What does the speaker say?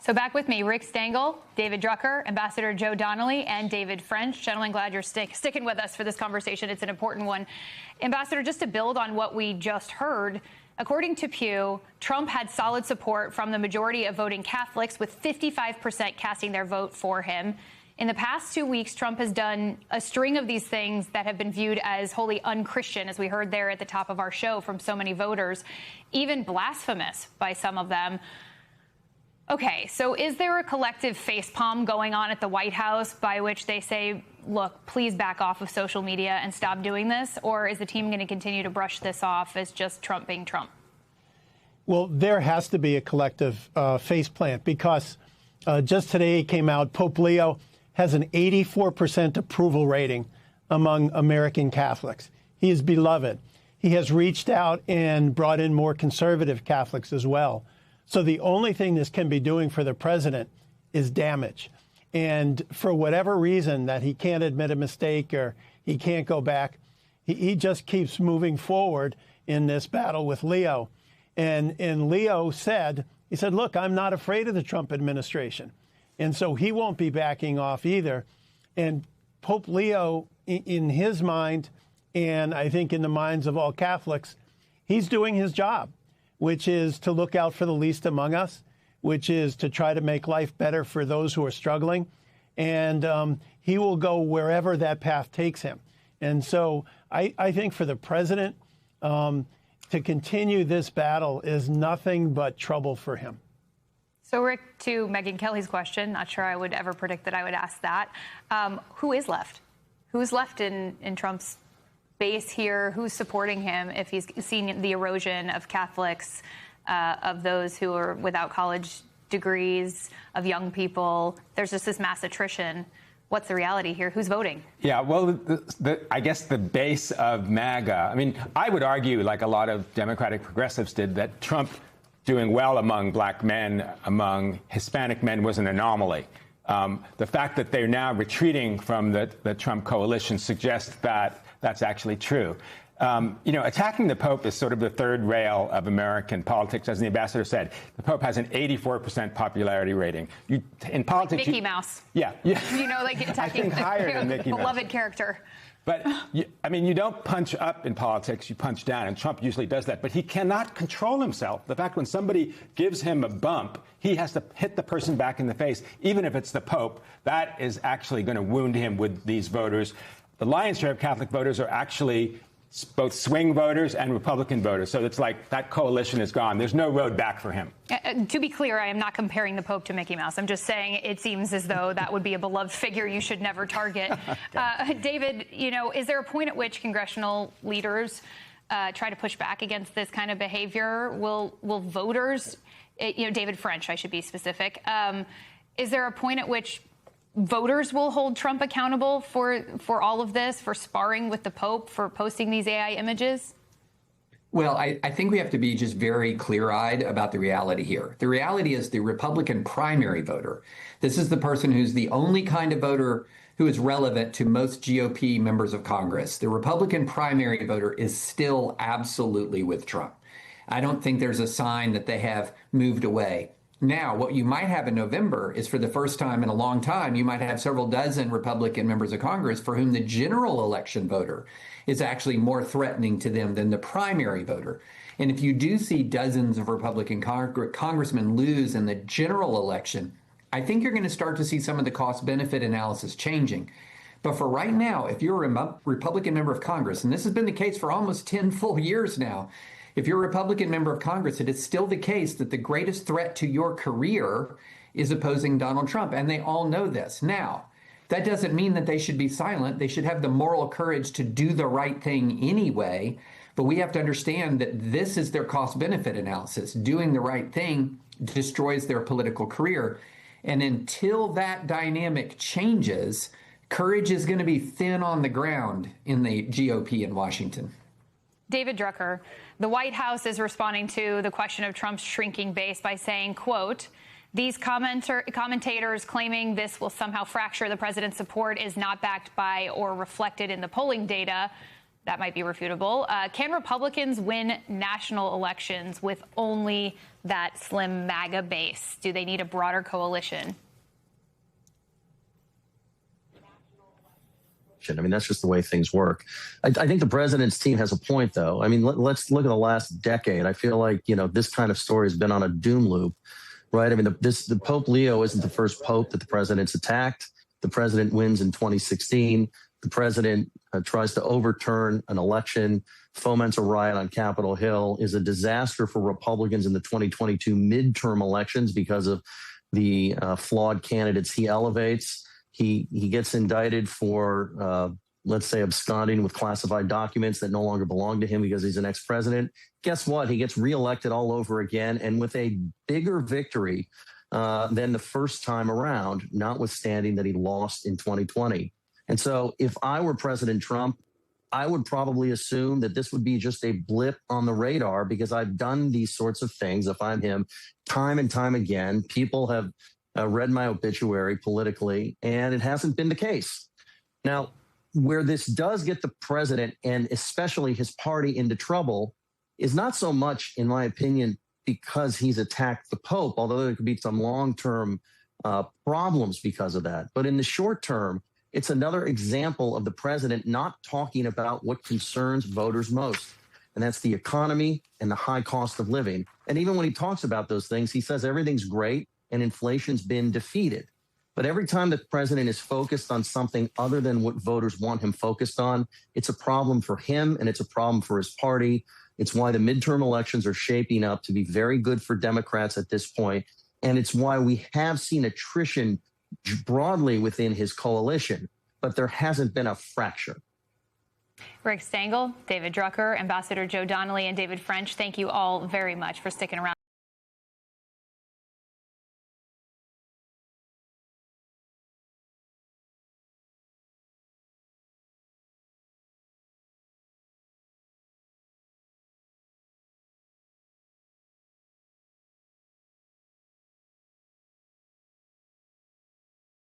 So back with me, Rick Stengel, David Drucker, Ambassador Joe Donnelly, and David French. Gentlemen, glad you're sticking with us for this conversation. It's an important one. Ambassador, just to build on what we just heard, according to Pew, Trump had solid support from the majority of voting Catholics, with 55% casting their vote for him. In the past 2 weeks, Trump has done a string of these things that have been viewed as wholly unchristian, as we heard there at the top of our show from so many voters, even blasphemous by some of them. Okay, so is there a collective facepalm going on at the White House by which they say, look, please back off of social media and stop doing this? Or is the team going to continue to brush this off as just Trump being Trump? Well, there has to be a collective faceplant because just today it came out, Pope Leo has an 84% approval rating among American Catholics. He is beloved. He has reached out and brought in more conservative Catholics as well. So the only thing this can be doing for the president is damage. And for whatever reason that he can't admit a mistake or he can't go back, he just keeps moving forward in this battle with Leo. And Leo said, he said, look, I'm not afraid of the Trump administration. And so he won't be backing off either. And Pope Leo, in his mind, and I think in the minds of all Catholics, he's doing his job, which is to look out for the least among us, which is to try to make life better for those who are struggling. And he will go wherever that path takes him. And so I think for the president, to continue this battle is nothing but trouble for him. So, Rick, to Megyn Kelly's question, not sure I would ever predict that I would ask that. Who is left? Who's left in Trump's base here? Who's supporting him if he's seen the erosion of Catholics, of those who are without college degrees, of young people? There's just this mass attrition. What's the reality here? Who's voting? Yeah, well, I guess the base of MAGA. I mean, I would argue, like a lot of Democratic progressives did, that Trump doing well among black men, among Hispanic men, was an anomaly. The fact that they're now retreating from the Trump coalition suggests that that's actually true. Attacking the Pope is sort of the third rail of American politics. As the ambassador said, the Pope has an 84% popularity rating. In politics, like Mickey Mouse. Yeah. Like attacking the beloved character. But, you don't punch up in politics, you punch down, and Trump usually does that. But he cannot control himself. The fact when somebody gives him a bump, he has to hit the person back in the face, even if it's the Pope. That is actually going to wound him with these voters. The lion's share of Catholic voters are actually both swing voters and Republican voters. So it's like that coalition is gone. There's no road back for him. To be clear, I am not comparing the Pope to Mickey Mouse. I'm just saying it seems as though that would be a beloved figure you should never target. Okay. David, is there a point at which congressional leaders try to push back against this kind of behavior? Will voters, David French, I should be specific, is there a point at which voters will hold Trump accountable for all of this, for sparring with the Pope, for posting these AI images? Well, I think we have to be just very clear-eyed about the reality here. The reality is the Republican primary voter. This is the person who's the only kind of voter who is relevant to most GOP members of Congress. The Republican primary voter is still absolutely with Trump. I don't think there's a sign that they have moved away. Now, what you might have in November is, for the first time in a long time, you might have several dozen Republican members of Congress for whom the general election voter is actually more threatening to them than the primary voter. And if you do see dozens of Republican congressmen lose in the general election, I think you're going to start to see some of the cost-benefit analysis changing. But for right now, if you're a Republican member of Congress, and this has been the case for almost 10 full years now, if you're a Republican member of Congress, it is still the case that the greatest threat to your career is opposing Donald Trump, and they all know this. Now, that doesn't mean that they should be silent. They should have the moral courage to do the right thing anyway, but we have to understand that this is their cost-benefit analysis. Doing the right thing destroys their political career, and until that dynamic changes, courage is going to be thin on the ground in the GOP in Washington. David Drucker, the White House is responding to the question of Trump's shrinking base by saying, quote, these commentators claiming this will somehow fracture the president's support is not backed by or reflected in the polling data. that might be refutable. Can Republicans win national elections with only that slim MAGA base? Do they need a broader coalition? I mean, that's just the way things work. I think the president's team has a point, though. I mean, let's look at the last decade. I feel like, this kind of story has been on a doom loop, right? I mean, the Pope Leo isn't the first pope that the president's attacked. The president wins in 2016. The president tries to overturn an election, foments a riot on Capitol Hill, is a disaster for Republicans in the 2022 midterm elections because of the flawed candidates he elevates. He gets indicted for, let's say, absconding with classified documents that no longer belong to him because he's an ex-president. Guess what? He gets reelected all over again, and with a bigger victory than the first time around, notwithstanding that he lost in 2020. And so if I were President Trump, I would probably assume that this would be just a blip on the radar because I've done these sorts of things, if I'm him, time and time again. People have read my obituary politically, and it hasn't been the case. Now, where this does get the president and especially his party into trouble is not so much, in my opinion, because he's attacked the Pope, although there could be some long-term problems because of that. But in the short term, it's another example of the president not talking about what concerns voters most, and that's the economy and the high cost of living. And even when he talks about those things, he says everything's great and inflation's been defeated. But every time the president is focused on something other than what voters want him focused on, it's a problem for him and it's a problem for his party. It's why the midterm elections are shaping up to be very good for Democrats at this point. And it's why we have seen attrition broadly within his coalition, but there hasn't been a fracture. Rick Stengel, David Drucker, Ambassador Joe Donnelly, and David French, thank you all very much for sticking around.